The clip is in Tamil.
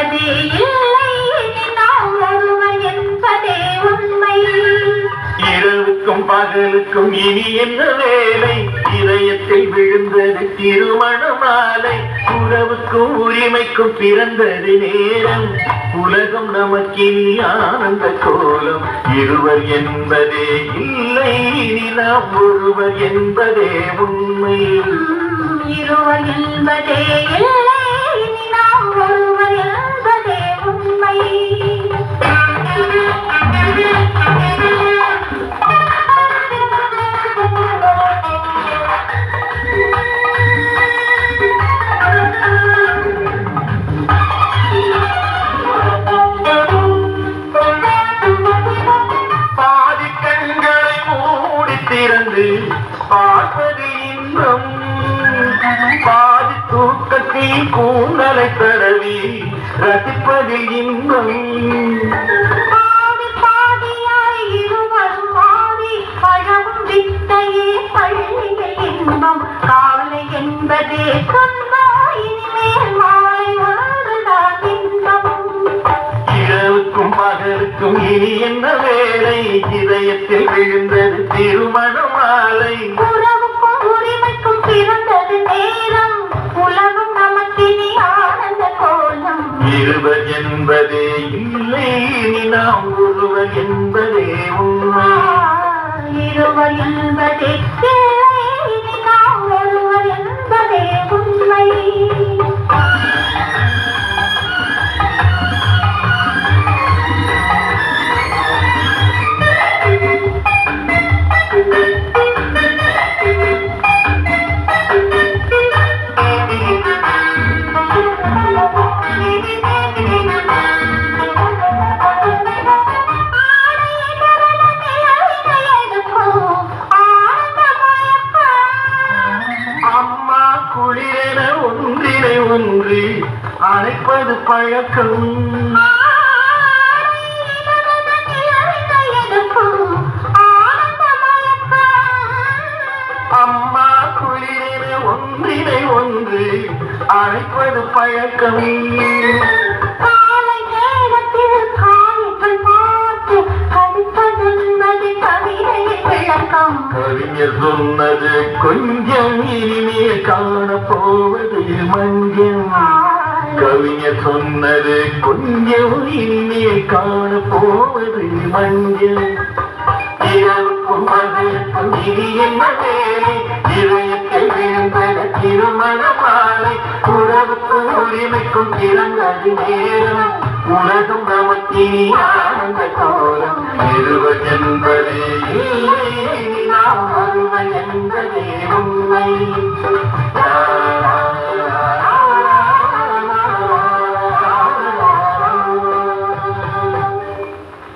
என்பதே இல்லை, நாம் ஒருவர் என்பதே உண்மை. இரவுக்கும் பகலுக்கும் இனி என்ன வேலை? இதயத்தில் விழுந்தது திருமண மாலை. உறவுக்கும் உரிமைக்கும் பிறந்தது நேரம். உலகம் நமக்கினி ஆனந்த கோலம். இருவர் என்பதே இல்லை, இனி நாம் ஒருவர் என்பதே உண்மை. இருவர் என்பதே இல்லை, இனி நாம் ஒருவர் என்பதே உண்மை. பாதி கண்களை மூடி திறந்து பார்ப்பது இன்பம். பாதி தூக்கத்தில் கூந்தலை தடவி ரசிப்பது இன்பம். பாதி பாதியாய் இருவரும் மாறி பழகும் வித்தையே பள்ளியில் இன்பம். காலை என்பதே துன்பம், இனிமேல் மாலை ஒன்றுதான் இன்பம். இரவுக்கும் பகலுக்கும் இனி என்ன வேலை? இதயத்தில் விழுந்தது திருமண மாலை. உறவுக்கும் உரிமைக்கும் பிறந்தது நேரம். உலகம் நமக்கினி ஆனந்த கோலம். இருவர் என்பதே இல்லை, இனி நாம் ஒருவர் என்பதே உண்மை. இருவர் என்பதே இல்லை, இனி நாம் ஒருவர் என்பதே உண்மை. அம்மா குளிரென ஒன்றினை ஒன்று அழைப்பது பழக்கம். அம்மா குளிரென ஒன்றினை ஒன்று அழைப்பது பழக்கம். காலை நேரத்தில் காயங்கள் பார்த்து கடிப்பதென்பது கவிதையின் விளக்கம். கவிஞர் சொன்னது கொஞ்சம், இனிமேல் காணப்போவது மஞ்சம். கவிஞர் சொன்னது கொஞ்சம், இனிமேல் காணப்போவது மஞ்சம். இரவுக்கும் பகலுக்கும் இனி என்ன வேலை? இதயத்தில் விழுந்தது திருமண மாலை. உறவுக்கும் உரிமைக்கும் பிறந்தது நேரம். உலகம் நமக்கினி ஆனந்த கோலம். இருவர் என்பதே இல்லை, இனி நாம் ஒருவர் என்பதே உண்மை.